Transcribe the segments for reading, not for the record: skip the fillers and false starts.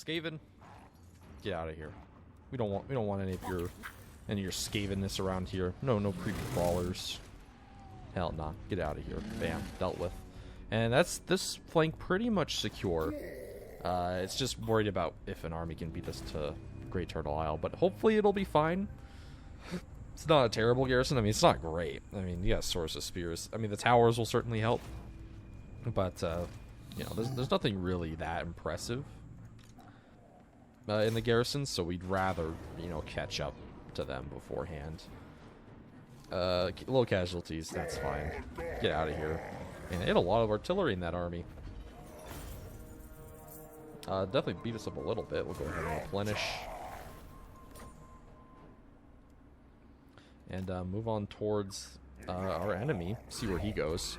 Skaven, get out of here. We don't want any of your Skavenness around here. No creepy crawlers. Hell nah. Get out of here. Bam. Dealt with. And that's this flank pretty much secure. It's just worried about if an army can beat us to Great Turtle Isle, but hopefully it'll be fine. It's not a terrible garrison. I mean, it's not great. I mean, you got Swords of Spears. I mean, the towers will certainly help, but you know, there's nothing really that impressive in the garrison, so we'd rather, you know, catch up to them beforehand. Low casualties, that's fine. Get out of here. And they had a lot of artillery in that army. Definitely beat us up a little bit. We'll go ahead and replenish. And move on towards our enemy. See where he goes.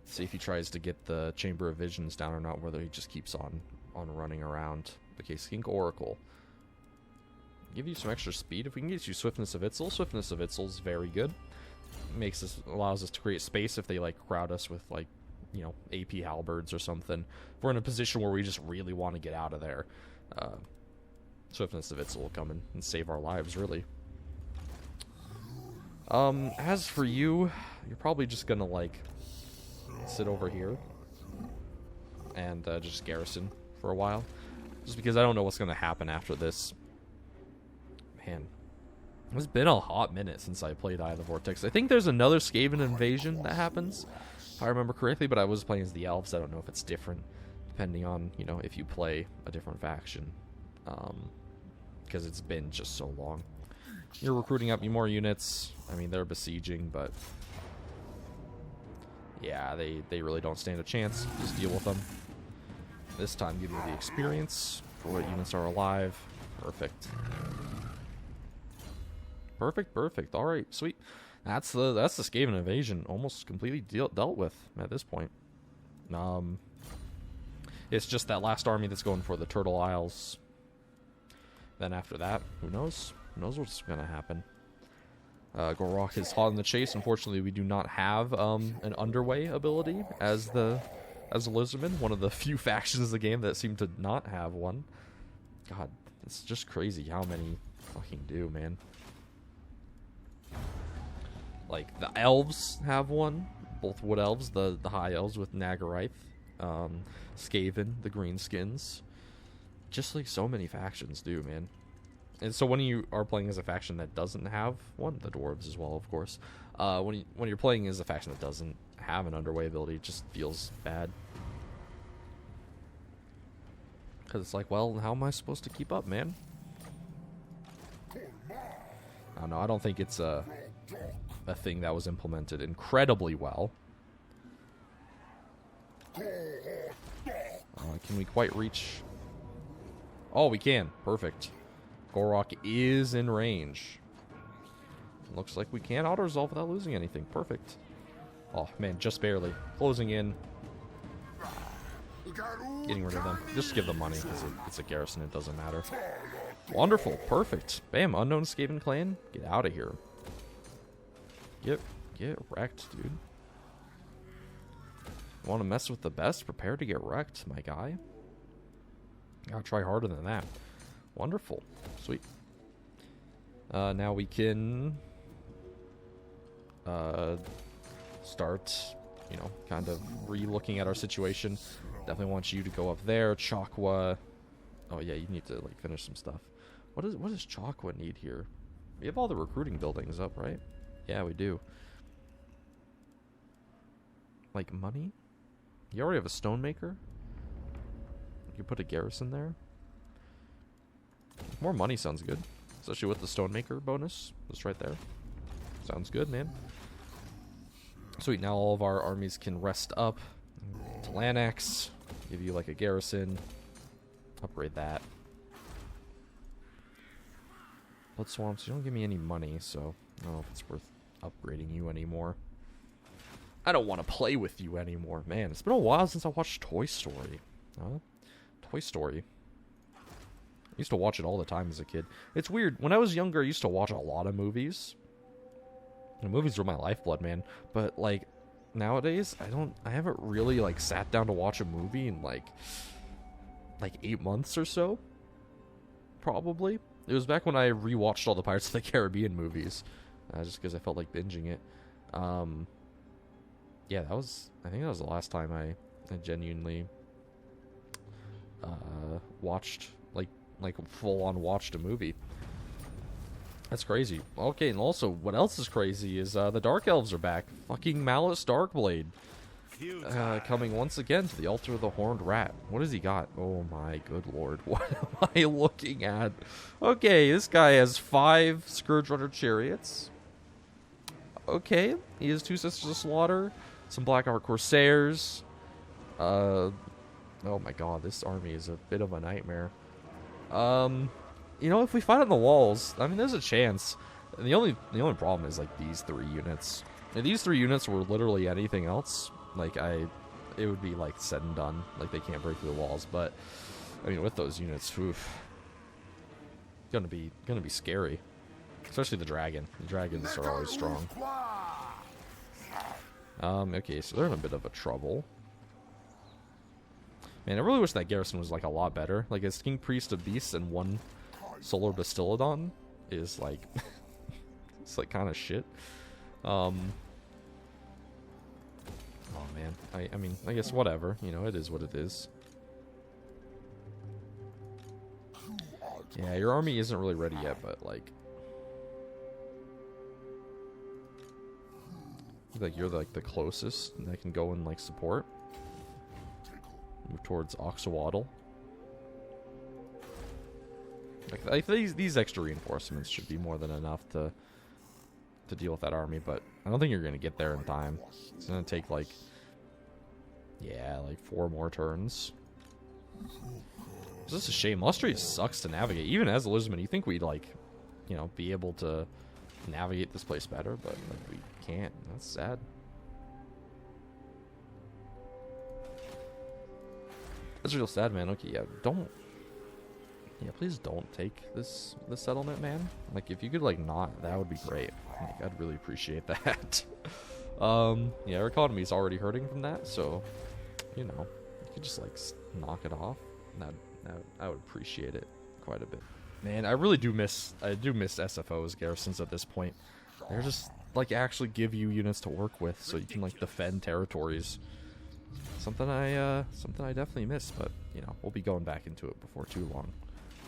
See if he tries to get the Chamber of Visions down or not, whether he just keeps on running around. Okay, Skink Oracle. Give you some extra speed. If we can get you Swiftness of Itzel. Swiftness of Itzel is very good. Allows us to create space if they like crowd us with like, you know, AP halberds or something. If we're in a position where we just really want to get out of there, Swiftness of Itzel will come in and save our lives, really. As for you, you're probably just gonna like sit over here and just garrison for a while, just because I don't know what's gonna happen after this. Man, it's been a hot minute since I played Eye of the Vortex. I think there's another Skaven invasion that happens, if I remember correctly, but I was playing as the elves. I don't know if it's different, depending on, you know, if you play a different faction, because it's been just so long. You're recruiting up more units. I mean, they're besieging, but yeah, they really don't stand a chance. Just deal with them. This time, give you the experience for what units are alive. Perfect. Perfect. All right, sweet. That's the Skaven invasion almost completely dealt with at this point. It's just that last army that's going for the Turtle Isles. Then after that, who knows? Who knows what's gonna happen? Gor-Rok is hot in the chase. Unfortunately, we do not have an underway ability as the Lizardmen. One of the few factions of the game that seem to not have one. God, it's just crazy how many fucking do, man. Like, the elves have one. Both wood elves, the high elves with Nagarythe. Skaven, the greenskins. Just like so many factions do, man. And so when you are playing as a faction that doesn't have one, the dwarves as well, of course. When you're playing as a faction that doesn't have an underway ability, it just feels bad. Because it's like, well, how am I supposed to keep up, man? I don't know. I don't think it's a thing that was implemented incredibly well. Can we quite reach? Oh, we can. Perfect. Gor-Rok is in range. Looks like we can auto-resolve without losing anything. Perfect. Oh, man, just barely. Closing in. Getting rid of them. Just give them money, because it's a garrison. It doesn't matter. Wonderful. Perfect. Bam. Unknown Skaven clan. Get out of here. Get wrecked, dude. You want to mess with the best? Prepare to get wrecked, my guy. Gotta try harder than that. Wonderful. Sweet. Now we can start, you know, kind of re-looking at our situation. Definitely want you to go up there. Chakwa. Oh yeah, you need to like finish some stuff. What does Chakwa need here? We have all the recruiting buildings up, right? Yeah, we do. Like money? You already have a stonemaker? You can put a garrison there. More money sounds good. Especially with the stonemaker bonus. Just right there. Sounds good, man. Sweet, now all of our armies can rest up. To Lanax. Give you like a garrison. Upgrade that. Blood Swamps, you don't give me any money, so I don't know if it's worth upgrading you anymore. I don't want to play with you anymore. Man, it's been a while since I watched Toy Story. Huh? Toy Story. I used to watch it all the time as a kid. It's weird. When I was younger, I used to watch a lot of movies. And movies were my lifeblood, man. But, like, nowadays, I haven't really, like, sat down to watch a movie in, like, like 8 months or so. Probably. It was back when I rewatched all the Pirates of the Caribbean movies, just because I felt like binging it. Yeah, I think that was the last time I genuinely watched, like full on watched a movie. That's crazy. Okay, and also, what else is crazy is the Dark Elves are back. Fucking Malus Darkblade. Coming once again to the altar of the Horned Rat. What has he got? Oh my good lord. What am I looking at? Okay, this guy has 5 Scourge Runner Chariots. Okay, he has 2 Sisters of Slaughter, some Black Ark Corsairs. Oh my god, this army is a bit of a nightmare. You know, if we fight on the walls, I mean, there's a chance. And the only problem is, like, these 3 units. If these 3 units were literally anything else, like, it would be, like, said and done. Like, they can't break through the walls. But, I mean, with those units, oof. Gonna be scary. Especially the dragon. The dragons are always strong. Okay, so they're in a bit of a trouble. Man, I really wish that garrison was, like, a lot better. Like, as King Priest of Beasts and 1 Solar Bastillodon is, like, it's, like, kind of shit. Oh, man. I mean, I guess whatever. You know, it is what it is. Yeah, your army isn't really ready yet, but, like... like, you're, like, the closest that can go and, like, support. Move towards Oxawaddle. Like these extra reinforcements should be more than enough to deal with that army, but I don't think you're gonna get there in time. It's gonna take like, yeah, like 4 more turns. It's just a shame. Lustria sucks to navigate. Even as a Lizardman, you think we'd like, you know, be able to navigate this place better, but like we can't. That's sad. That's real sad, man. Okay, yeah, please don't take this settlement, man. Like, if you could, like, not, that would be great. Like, I'd really appreciate that. Yeah, our economy is already hurting from that, so, you know, you could just, like, knock it off. That I would appreciate it quite a bit. Man, I really do miss SFO's garrisons at this point. They're just, like, actually give you units to work with, so you can, like, defend territories. Something I definitely miss, but, you know, we'll be going back into it before too long.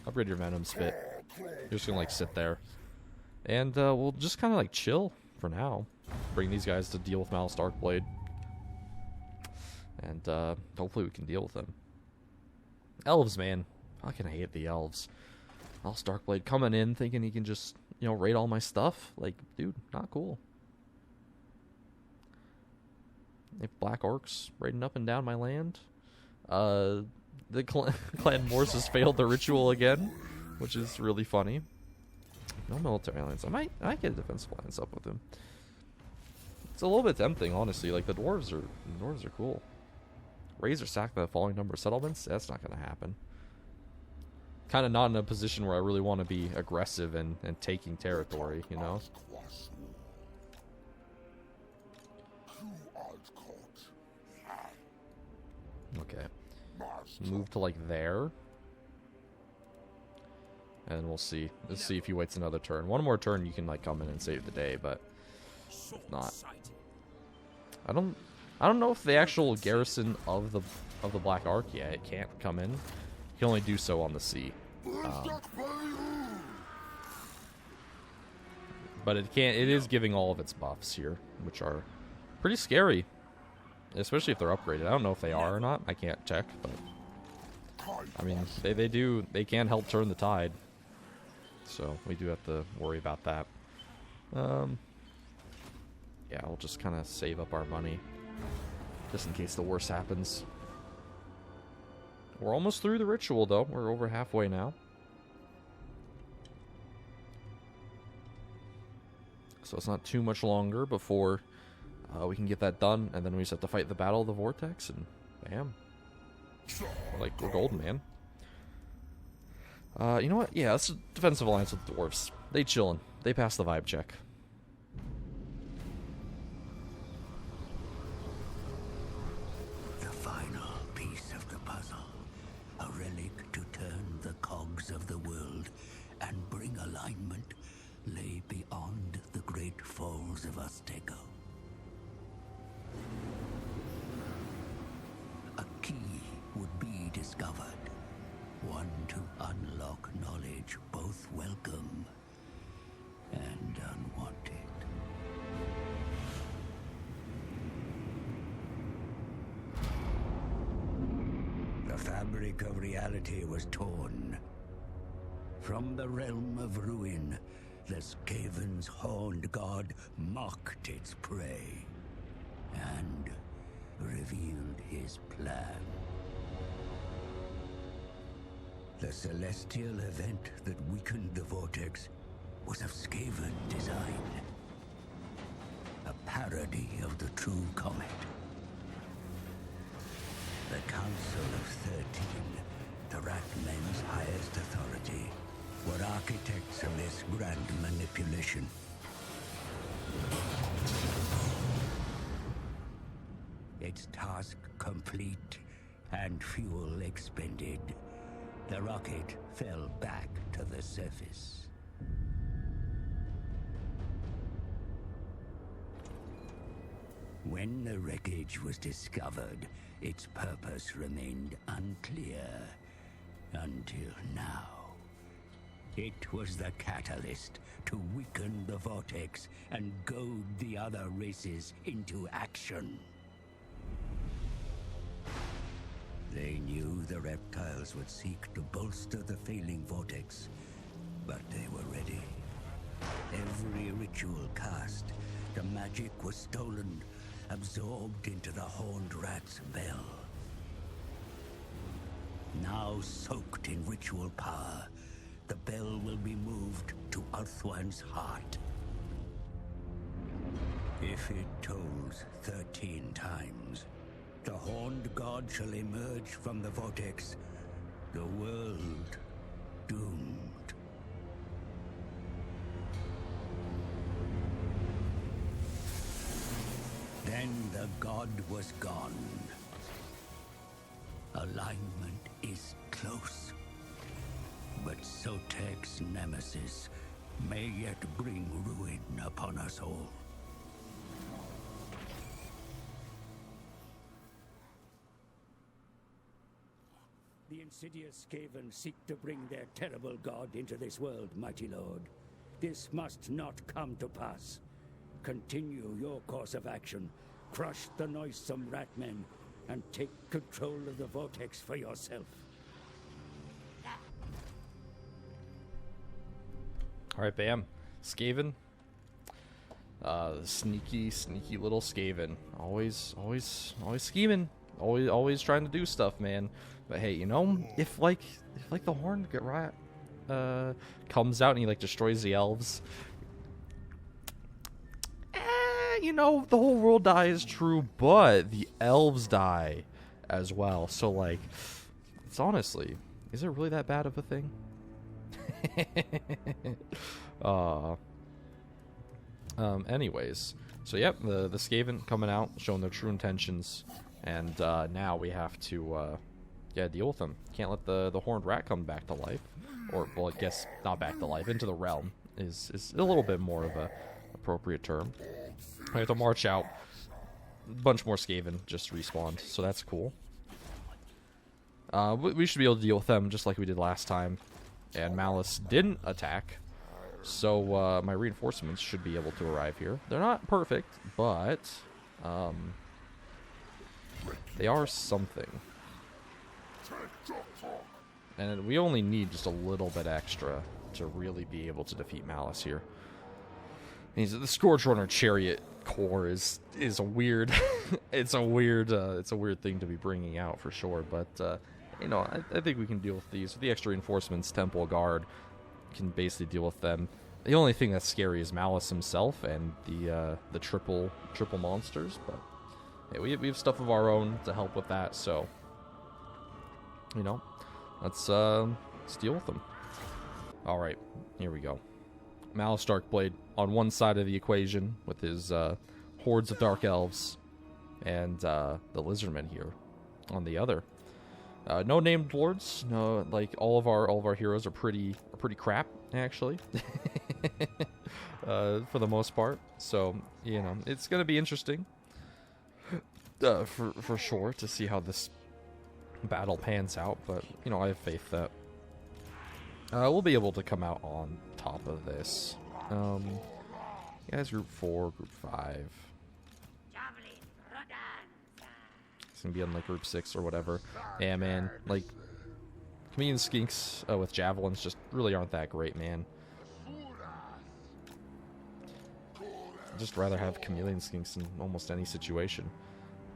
Upgrade your Venom Spit. You're just gonna, like, sit there. And, we'll just kind of, like, chill for now. Bring these guys to deal with Malus Darkblade. And, hopefully we can deal with them. Elves, man. Fucking hate the elves. Malus Darkblade coming in thinking he can just, you know, raid all my stuff. Like, dude, not cool. If Black Orcs raiding up and down my land. The Clan Morse has failed the ritual again, which is really funny. No military alliance. I might get a defensive alliance up with him. It's a little bit tempting, honestly. Like, the dwarves are cool. Raise or sack the following number of settlements? That's not going to happen. Kind of not in a position where I really want to be aggressive and taking territory, you know? Okay. Move to, like, there. And we'll see. Let's see if he waits another turn. One more turn, you can, like, come in and save the day, but if not. I don't know if the actual garrison of the Black Ark, yeah, it can't come in. You can only do so on the sea. But it is giving all of its buffs here, which are pretty scary. Especially if they're upgraded. I don't know if they are or not. I can't check, but I mean, they can help turn the tide. So we do have to worry about that. Yeah, we'll just kind of save up our money just in case the worst happens. We're almost through the ritual, though. We're over halfway now. So it's not too much longer before we can get that done, and then we just have to fight the Battle of the Vortex, and bam. Like, we're golden, man. You know what? Yeah, that's a defensive alliance with the dwarves. They chillin'. They pass the vibe check. The final piece of the puzzle. A really foes of Azteco. A key would be discovered, one to unlock knowledge both welcome and unwanted. The fabric of reality was torn. From the realm of ruin, the Skaven's horned god mocked its prey and revealed his plan. The celestial event that weakened the vortex was of Skaven design. A parody of the true comet. The Council of 13, the Rat-Men's highest authority, were architects of this grand manipulation. Its task complete and fuel expended, the rocket fell back to the surface. When the wreckage was discovered, its purpose remained unclear until now. It was the catalyst to weaken the vortex and goad the other races into action. They knew the reptiles would seek to bolster the failing vortex, but they were ready. Every ritual cast, the magic was stolen, absorbed into the horned rat's bell. Now soaked in ritual power, the bell will be moved to Ulthuan's heart. If it tolls 13 times, the horned god shall emerge from the vortex, the world doomed. Then the god was gone. Alignment is close. But Sotek's nemesis may yet bring ruin upon us all. The insidious Skaven seek to bring their terrible god into this world, mighty lord. This must not come to pass. Continue your course of action. Crush the noisome rat-men and take control of the vortex for yourself. Alright, bam. Skaven. Sneaky little Skaven. Always scheming. Always trying to do stuff, man. But hey, you know, if the horned rat comes out and he like destroys the elves, you know, the whole world dies, true, but the elves die as well. So like, it's honestly, is it really that bad of a thing? Anyways, so yep, the Skaven coming out, showing their true intentions, and now we have to deal with them. Can't let the horned rat come back to life, or well, I guess not back to life, into the realm is a little bit more of a appropriate term. We have to march out. A bunch more Skaven just respawned, so that's cool. We should be able to deal with them just like we did last time. And Malus didn't attack, so my reinforcements should be able to arrive here. They're not perfect, but they are something. And we only need just a little bit extra to really be able to defeat Malus here. The Scourgerunner Chariot core is a weird it's a weird thing to be bringing out for sure, but you know, I think we can deal with these. With the extra reinforcements, Temple Guard can basically deal with them. The only thing that's scary is Malus himself and the triple monsters, but hey, we have stuff of our own to help with that, so you know, let's deal with them. Alright, here we go. Malus Darkblade on one side of the equation with his hordes of dark elves, and the Lizardmen here on the other. No named lords. No, like all of our heroes are pretty crap actually. for the most part. So, you know, it's going to be interesting for sure to see how this battle pans out. But, you know, I have faith that we'll be able to come out on top of this. Guys, group 4, group 5. It's going to be in, like, group 6 or whatever. Yeah, man, like, chameleon skinks with javelins just really aren't that great, man. I'd just rather have chameleon skinks in almost any situation.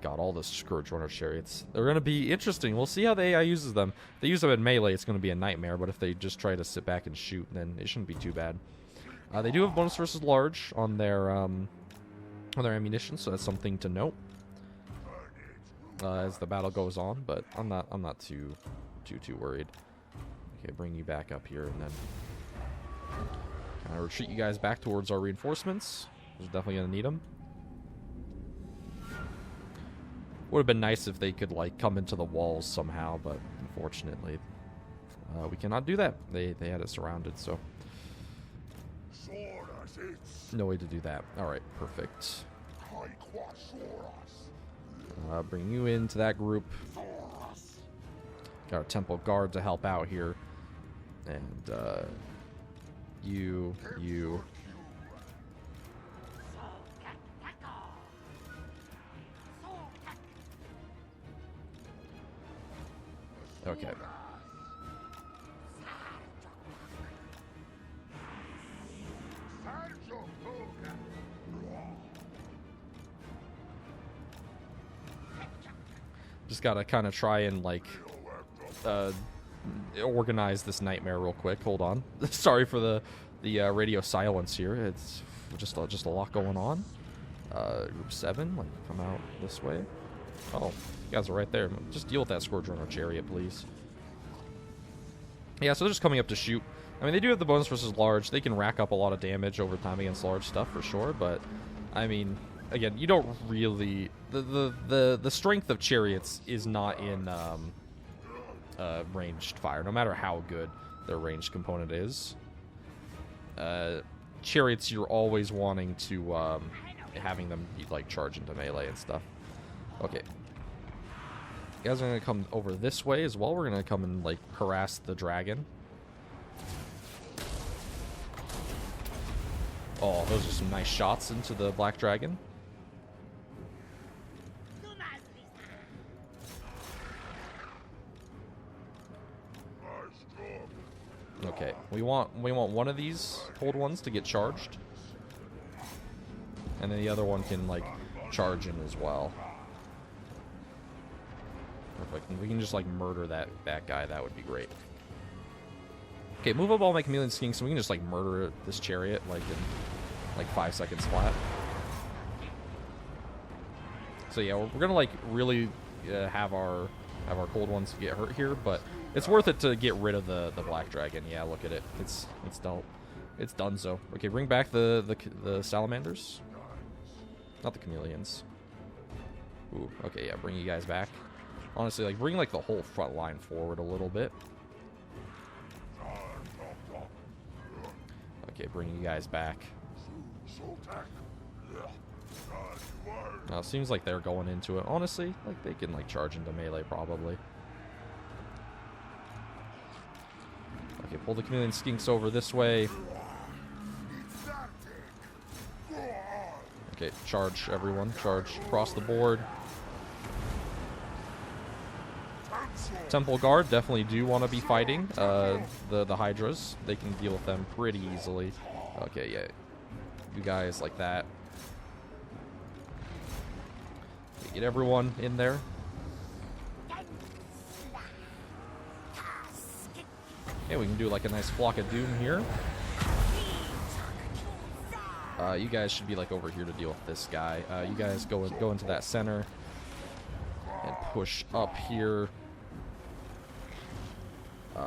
Got all the Scourge Runner chariots. They're going to be interesting. We'll see how the AI uses them. If they use them in melee, it's going to be a nightmare, but if they just try to sit back and shoot, then it shouldn't be too bad. They do have bonus versus large on their ammunition, so that's something to note as the battle goes on. But I'm not too worried. Okay, bring you back up here, and then kind of retreat you guys back towards our reinforcements. We're definitely gonna need them. Would have been nice if they could like come into the walls somehow, but unfortunately, we cannot do that. They had it surrounded, so no way to do that. All right, perfect. Bring you into that group. Got our temple guard to help out here, and you. Okay. Just gotta kind of try and like organize this nightmare real quick. Hold on. Sorry for the radio silence here. It's just a lot going on. Group 7, like come out this way. Oh, you guys are right there. Just deal with that Scourge Runner chariot, please. Yeah, so they're just coming up to shoot. I mean, they do have the bonus versus large. They can rack up a lot of damage over time against large stuff for sure. But I mean, again, you don't really the strength of chariots is not in ranged fire, no matter how good their ranged component is. Chariots, you're always wanting to having them like charge into melee and stuff. Okay. You guys are going to come over this way as well. We're going to come and, like, harass the dragon. Oh, those are some nice shots into the black dragon. Okay, we want one of these cold ones to get charged. And then the other one can, like, charge in as well. Perfect. And we can just like murder that guy. That would be great. Okay, move up all my chameleon skinks so we can just like murder this chariot like in like 5 seconds flat. So yeah, we're gonna like really have our cold ones get hurt here, but it's worth it to get rid of the black dragon. Yeah, look at it. It's done. It's done. So okay, bring back the salamanders, not the chameleons. Ooh, okay, yeah, bring you guys back. Honestly, like, bring, like, the whole front line forward a little bit. Okay, bring you guys back. Now, it seems like they're going into it. Honestly, like, they can, like, charge into melee, probably. Okay, pull the chameleon skinks over this way. Okay, charge, everyone. Charge across the board. Temple Guard definitely do want to be fighting the Hydras. They can deal with them pretty easily. Okay, yeah. You guys like that. Get everyone in there. Okay, we can do like a nice flock of doom here. You guys should be like over here to deal with this guy. You guys go into that center and push up here.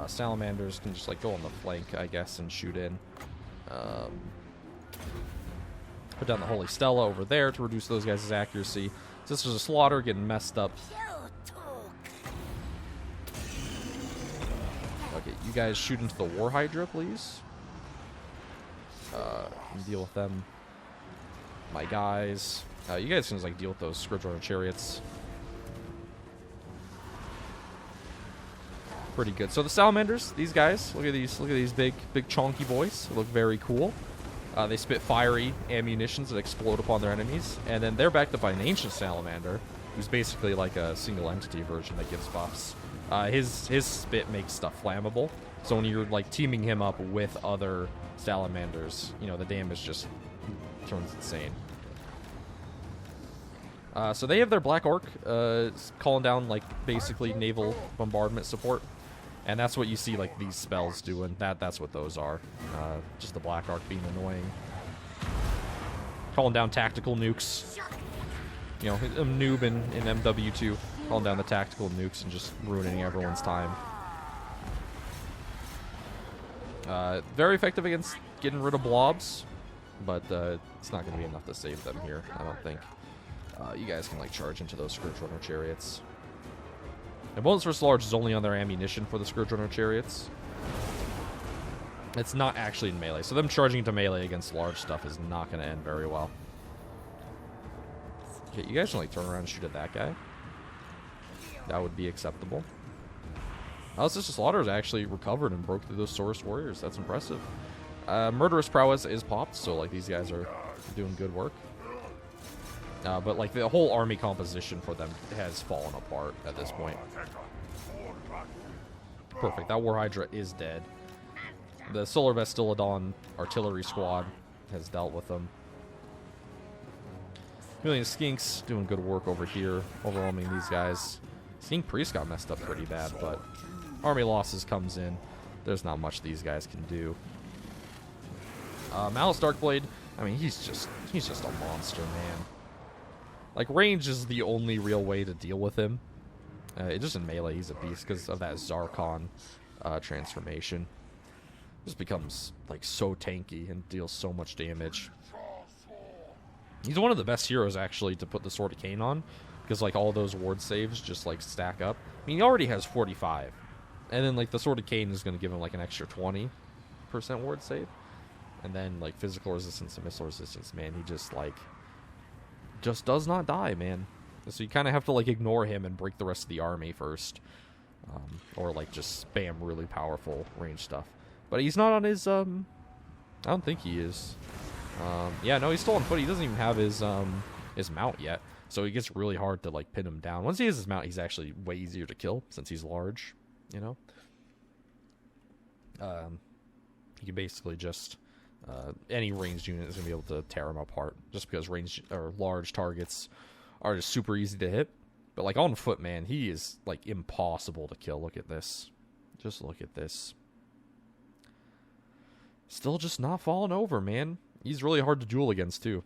Salamanders can just like go on the flank, I guess, and shoot in. Put down the Holy Stella over there to reduce those guys' accuracy. So this was a slaughter getting messed up. Okay, you guys shoot into the War Hydra, please. and deal with them. My guys. You guys can just like deal with those Scourge Chariots. Pretty good. So the Salamanders, these guys, look at these big chonky boys. They look very cool. They spit fiery ammunitions that explode upon their enemies, and then they're backed up by an ancient salamander, who's basically like a single entity version that gives buffs. His spit makes stuff flammable, so when you're like teaming him up with other salamanders, you know, the damage just turns insane. So they have their Black Orc calling down like basically naval bombardment support. And that's what you see, like, these spells doing. That's what those are. Just the Black Arc being annoying. Calling down tactical nukes. You know, a noob in MW2. Calling down the tactical nukes and just ruining everyone's time. Very effective against getting rid of blobs. But it's not going to be enough to save them here, I don't think. You guys can, like, charge into those Scourge Runner chariots. And bonus versus large is only on their ammunition for the Scourge Runner chariots. It's not actually in melee. So them charging into melee against large stuff is not going to end very well. Okay, you guys can like turn around and shoot at that guy. That would be acceptable. Malus Slaughter has actually recovered and broke through those Saurus warriors. That's impressive. Murderous Prowess is popped, so like these guys are doing good work. But like the whole army composition for them has fallen apart at this point. Perfect. That War Hydra is dead. The Solar Vestilodon artillery squad has dealt with them. Million Skinks doing good work over here, overwhelming these guys. Skink Priest got messed up pretty bad, but army losses comes in. There's not much these guys can do. Malus Darkblade, I mean, he's just a monster, man. Like, range is the only real way to deal with him. Just in melee, he's a beast because of that Zarkon transformation. Just becomes, like, so tanky and deals so much damage. He's one of the best heroes, actually, to put the Sword of Cain on. Because, like, all those ward saves just, like, stack up. I mean, he already has 45. And then, like, the Sword of Cain is going to give him, like, an extra 20% ward save. And then, like, physical resistance and missile resistance, man, he just, like... just does not die, man. So you kind of have to like ignore him and break the rest of the army first, or like just spam really powerful range stuff. But he's not on his I don't think he is. Yeah, no, he's still on foot. He doesn't even have his mount yet, so it gets really hard to like pin him down. Once he has his mount, he's actually way easier to kill since he's large, you know. He can basically just any ranged unit is going to be able to tear him apart, just because ranged or large targets are just super easy to hit. But like on foot, man, he is like impossible to kill. Look at this. Just look at this. Still just not falling over, man. He's really hard to duel against too.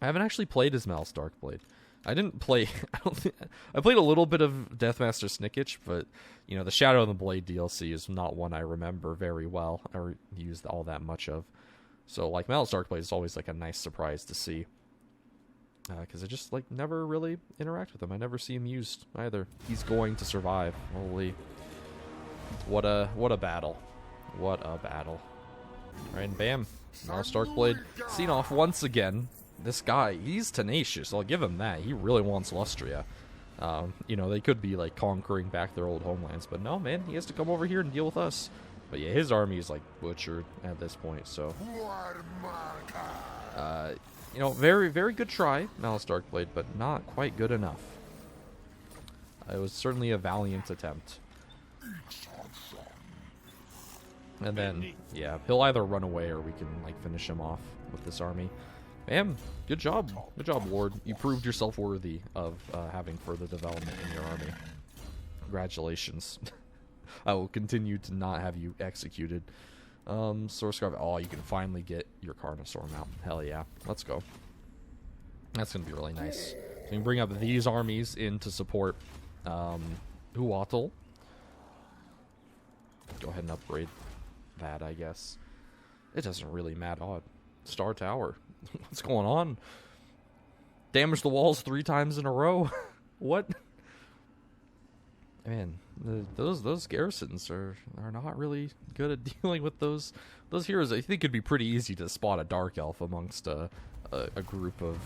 I haven't actually played as Malus Darkblade. I didn't play... I played a little bit of Deathmaster Snicketch, but, you know, the Shadow and the Blade DLC is not one I remember very well, or used all that much of. So, like, Malus Darkblade is always, like, a nice surprise to see. Because I just, like, never really interact with him. I never see him used, either. He's going to survive. Holy... What a battle. What a battle. Alright, and bam. Malus Darkblade seen off once again. This guy, he's tenacious. I'll give him that. He really wants Lustria. You know, they could be, like, conquering back their old homelands. But no, man, he has to come over here and deal with us. But yeah, his army is, like, butchered at this point, so... you know, very, very good try, Malus Darkblade, but not quite good enough. It was certainly a valiant attempt. And then, yeah, he'll either run away or we can, like, finish him off with this army. Bam! Good job. Good job, Ward. You proved yourself worthy of having further development in your army. Congratulations. I will continue to not have you executed. Source Scarf. Oh, you can finally get your Carnosaur mount. Hell yeah. Let's go. That's going to be really nice. So you can bring up these armies in to support Huatl. Go ahead and upgrade that, I guess. It doesn't really matter. Oh, Star Tower. What's going on? Damage the walls 3 times in a row. What? Man, those garrisons are not really good at dealing with those heroes. I think it'd be pretty easy to spot a dark elf amongst a group of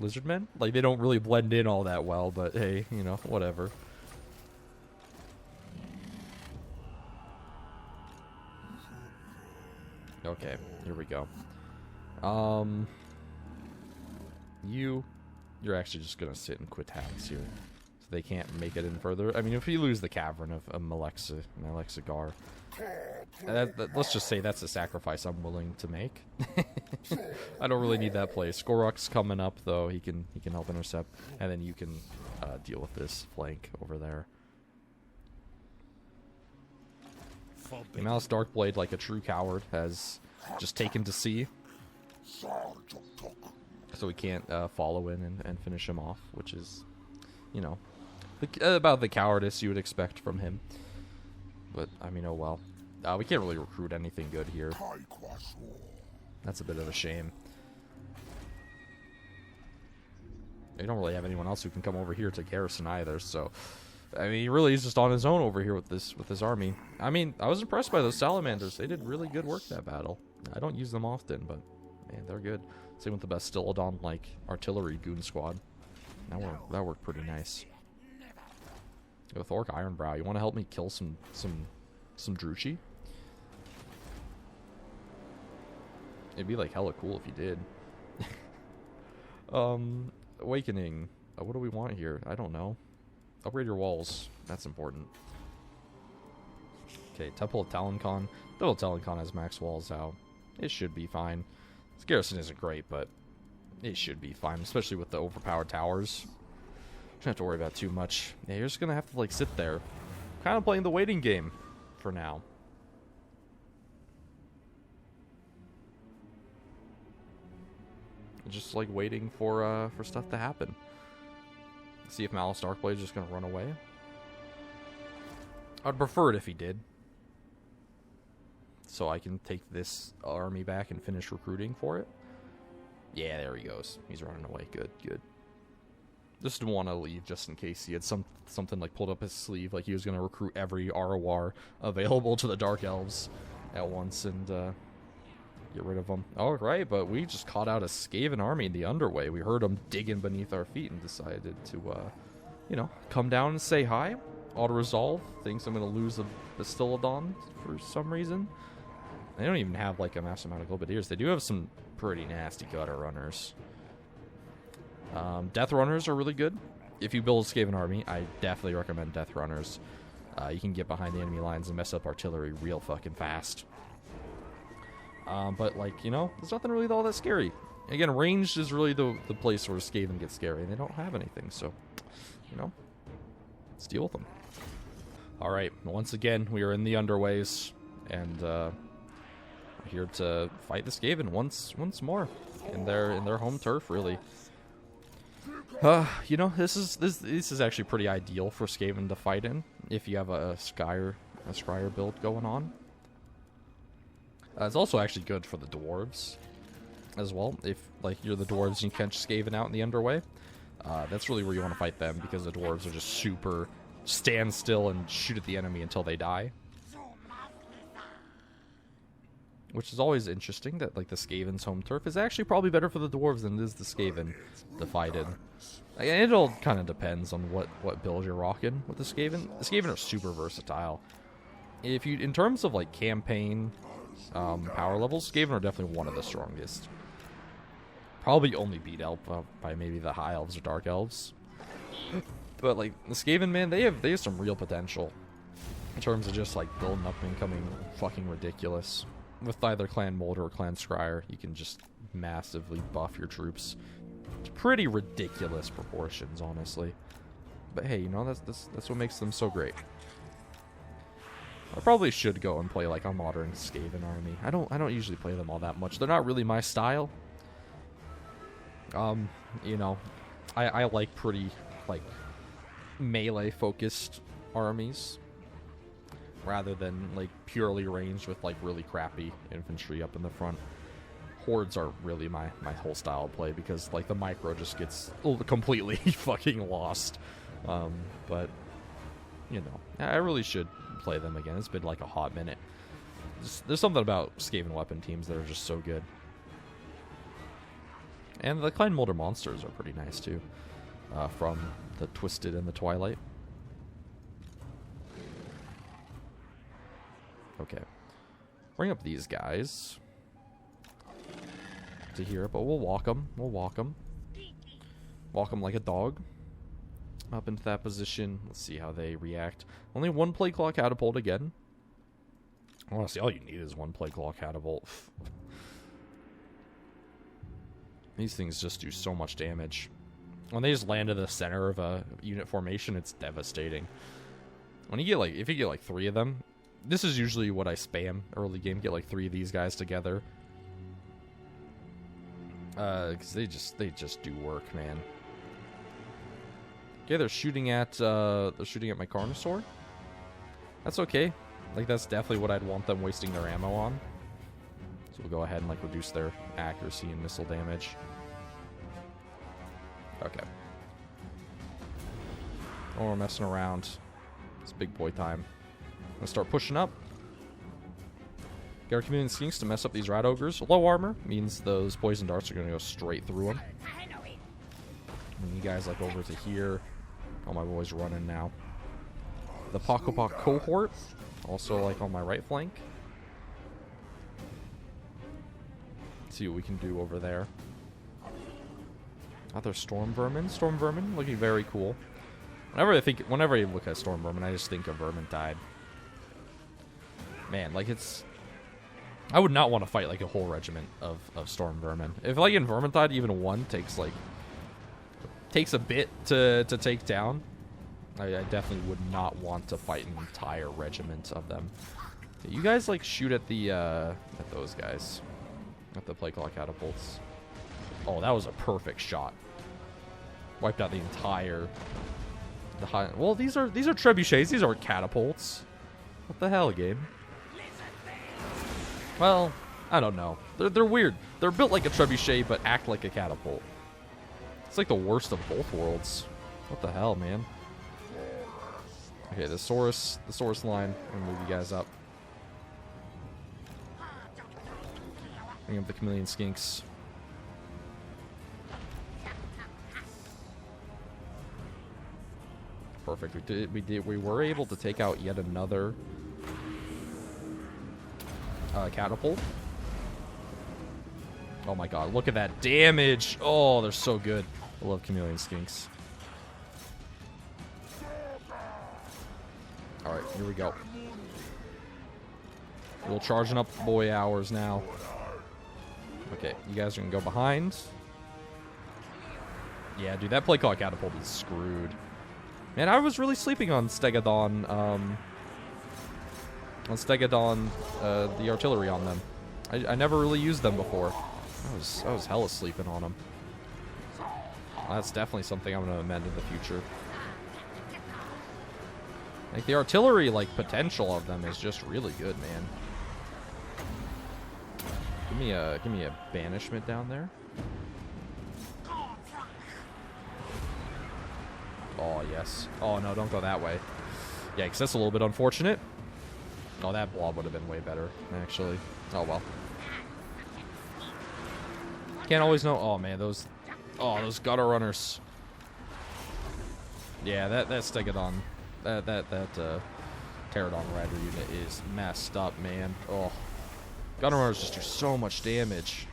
lizardmen. Like, they don't really blend in all that well, but hey, you know, whatever. Okay, here we go. You're actually just gonna sit and quit tags here. They can't make it in further. I mean, if you lose the cavern of Gar, let's just say that's a sacrifice I'm willing to make. I don't really need that place. Gor-Rok's coming up though. He can help intercept, and then you can deal with this flank over there. Malus Darkblade, like a true coward, has just taken to sea, so we can't follow in and finish him off, which is, you know, about the cowardice you would expect from him. But, I mean, oh well. We can't really recruit anything good here. That's a bit of a shame. You don't really have anyone else who can come over here to garrison either, so... I mean, he really is just on his own over here with this army. I mean, I was impressed by those salamanders. They did really good work that battle. I don't use them often, but, man, they're good. Same with the Bastillodon, like, artillery goon squad. That worked pretty nice. With Orc Ironbrow, you want to help me kill some Druchii? It'd be like hella cool if you did. Awakening. What do we want here? I don't know. Upgrade your walls. That's important. Okay, Temple of Talancon. Temple of Talancon has max walls out. It should be fine. This garrison isn't great, but it should be fine, especially with the overpowered towers. Don't have to worry about too much. Yeah, you're just gonna have to like sit there, kind of playing the waiting game for now. Just like waiting for stuff to happen. See if Malus Darkblade is just gonna run away. I'd prefer it if he did, so I can take this army back and finish recruiting for it. Yeah, there he goes. He's running away. Good, good. Just didn't want to leave just in case he had something like pulled up his sleeve, like he was going to recruit every ROR available to the Dark Elves at once and get rid of them. All right, but we just caught out a Skaven army in the underway. We heard them digging beneath our feet and decided to, you know, come down and say hi. Auto-resolve. Thinks I'm going to lose a Bastillodon for some reason. They don't even have, like, a massive amount of Globadiers. They do have some pretty nasty gutter runners. Death Runners are really good. If you build a Skaven army, I definitely recommend Death Runners. You can get behind the enemy lines and mess up artillery real fucking fast. But, like, you know, there's nothing really all that scary. Again, ranged is really the place where Skaven gets scary, and they don't have anything, so, you know, let's deal with them. Alright, once again, we are in the underways, and we're here to fight the Skaven once more in their home turf, really. You know, this is actually pretty ideal for Skaven to fight in if you have a Scryer build going on. It's also actually good for the dwarves as well. If like you're the dwarves and you catch Skaven out in the underway, that's really where you want to fight them, because the dwarves are just super stand still and shoot at the enemy until they die. Which is always interesting that like the Skaven's home turf is actually probably better for the dwarves than it is the Skaven to fight in. And it all kind of depends on what build you're rocking with the Skaven. The Skaven are super versatile. If you, in terms of like campaign power levels, Skaven are definitely one of the strongest. Probably only beat out by maybe the High Elves or Dark Elves. But like the Skaven, man, they have some real potential in terms of just like building up and becoming fucking ridiculous. With either Clan Molder or Clan Scryer, you can just massively buff your troops to pretty ridiculous proportions, honestly. But hey, you know, that's what makes them so great. I probably should go and play like a modern Skaven army. I don't usually play them all that much. They're not really my style. You know, I like pretty like melee focused armies, rather than like purely ranged with like really crappy infantry up in the front. Hordes are really my whole style of play, because like the micro just gets completely fucking lost But, you know, I really should play them again. It's been like a hot minute. There's something about Skaven weapon teams that are just so good. And the Klein Molder monsters are pretty nice too, from the Twisted and the Twilight. Okay. Bring up these guys to here, but we'll walk them. We'll walk them. Walk them like a dog. Up into that position. Let's see how they react. Only one Plague Claw Catapult again. Honestly, all you need is one Plague Claw Catapult. These things just do so much damage. When they just land in the center of a unit formation, it's devastating. When you get like, if you get like 3 of them, this is usually what I spam early game. Get like 3 of these guys together. Because they just do work, man. Okay, they're shooting at my Carnosaur. That's okay. Like, that's definitely what I'd want them wasting their ammo on. So we'll go ahead and like reduce their accuracy and missile damage. Okay. Oh, we're messing around. It's big boy time. Gonna start pushing up. Get our Chameleon Skinks to mess up these Rat Ogres. Low armor means those poison darts are gonna go straight through them. And you guys like over to here. All my boys running now. The Pokopok cohort, also like on my right flank. Let's see what we can do over there. Other Storm Vermin. Storm Vermin looking very cool. Whenever I look at Storm Vermin, I just think of Vermintide. Man, like it's... I would not want to fight like a whole regiment of Storm Vermin. If like in Vermintide, even one takes a bit to take down. I definitely would not want to fight an entire regiment of them. Okay, you guys like shoot at the at those guys, at the Plague Claw catapults. Oh, that was a perfect shot. Wiped out the entire. Well, these are trebuchets. These aren't catapults. What the hell, game? Well, I don't know. They're weird. They're built like a trebuchet, but act like a catapult. It's like the worst of both worlds. What the hell, man? Okay, the Saurus line. I'm gonna move you guys up. Bring up the Chameleon Skinks. Perfect. We were able to take out yet another catapult. Oh my god, look at that damage. Oh, they're so good. I love Chameleon Skinks. Alright, here we go. We're charging up boy hours now. Okay, you guys are gonna go behind. Yeah, dude, that Plague Claw catapult is screwed. Man, I was really sleeping on Stegodon, the artillery on them. I never really used them before. I was hella sleeping on them. That's definitely something I'm gonna amend in the future. Like, the artillery, like, potential of them is just really good, man. Give me a banishment down there. Oh, yes. Oh, no, don't go that way. Yeah, because that's a little bit unfortunate. Oh, that blob would have been way better, actually. Oh, well. Can't always know. Oh, man, those gutter runners. Yeah, that Stegodon... That Pterodon Rider unit is messed up, man. Oh. Gunner runners just do so much damage.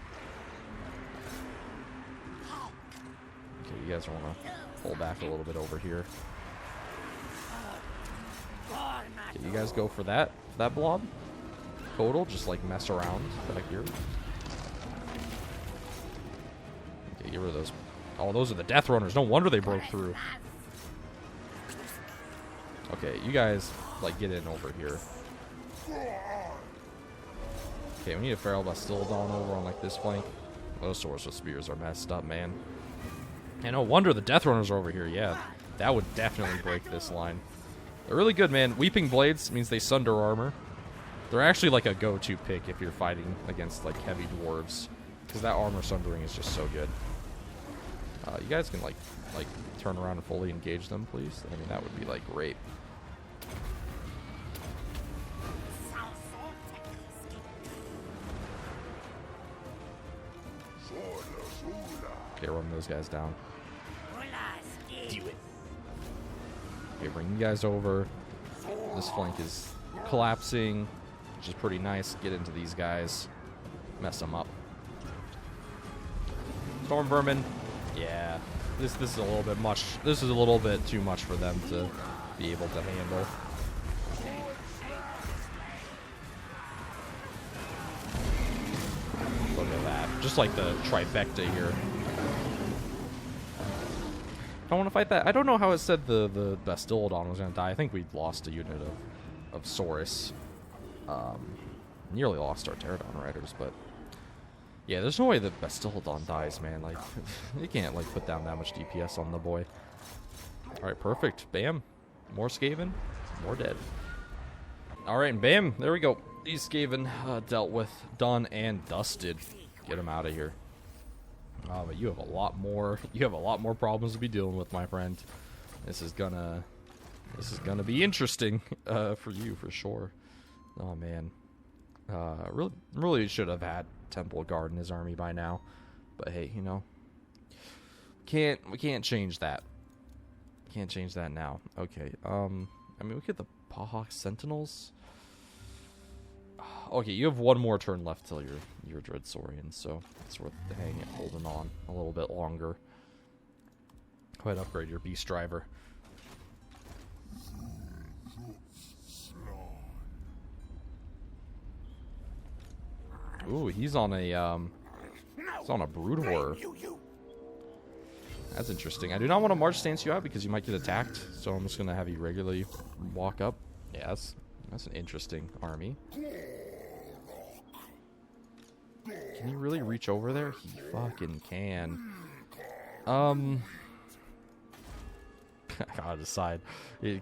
Okay, you guys want to pull back a little bit over here. Okay, you guys go for that blob. Total, just like mess around back here. Okay, get rid of those. Oh, those are the Death Runners. No wonder they broke through. Okay, you guys, like, get in over here. Okay, we need a Feral Bastildon over on, like, this flank. Those Swords with Spears are messed up, man. And no wonder the Death Runners are over here. Yeah, that would definitely break this line. They're really good, man. Weeping Blades means they sunder armor. They're actually, like, a go-to pick if you're fighting against, like, heavy dwarves. Because that armor sundering is just so good. You guys can like turn around and fully engage them, please. I mean, that would be like great. Okay, run those guys down. Do it. Okay, bring you guys over. This flank is collapsing, which is pretty nice. Get into these guys. Mess them up. Storm vermin. Yeah. This is a little bit much. This is a little bit too much for them to be able to handle. Look at that. Just like the trifecta here. I want to fight that. I don't know how it said the Bastillodon was going to die. I think we lost a unit of Saurus. Nearly lost our Pterodon Riders, but yeah, there's no way the Bastillodon dies, man. Like, you can't like put down that much DPS on the boy. All right, perfect. Bam. More Skaven, more dead. All right, and bam, there we go. These Skaven dealt with, done, and dusted. Get them out of here. But you have a lot more. You have a lot more problems to be dealing with, my friend. This is gonna be interesting for you for sure. Oh man, really should have had Temple Guard in his army by now. But hey, you know, we can't change that. Can't change that now. Okay. I mean, we get the Pahawk Sentinels. Okay, you have one more turn left till your Dreadsaurian, so it's worth holding on a little bit longer. Go ahead, upgrade your Beast Driver. Ooh, he's on a Brood Horror. That's interesting. I do not want to March stance you out because you might get attacked, so I'm just gonna have you regularly walk up. Yeah, that's an interesting army. Can he really reach over there? He fucking can. I gotta decide.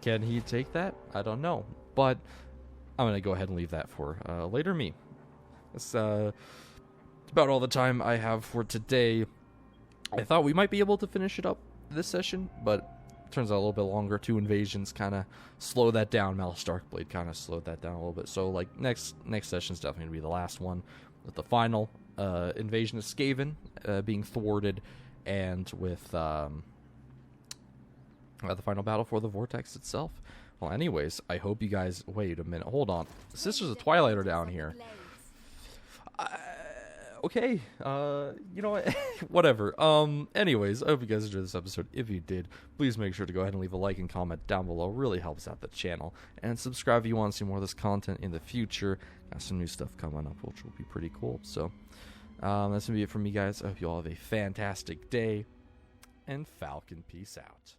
Can he take that? I don't know. But I'm gonna go ahead and leave that for later me. That's about all the time I have for today. I thought we might be able to finish it up this session, but it turns out a little bit longer. 2 invasions kind of slow that down. Malus Darkblade kind of slowed that down a little bit. So like next session is definitely gonna be the last one, with the final invasion of Skaven being thwarted, and with the final battle for the Vortex itself. Well, anyways, I hope you guys... Wait a minute, hold on. The Sisters of Twilight are down here. Okay, you know what? Whatever. Anyways, I hope you guys enjoyed this episode. If you did, please make sure to go ahead and leave a like and comment down below. It really helps out the channel. And subscribe if you want to see more of this content in the future. Got some new stuff coming up, which will be pretty cool. So, that's gonna be it from me, guys. I hope you all have a fantastic day. And Falcon, peace out.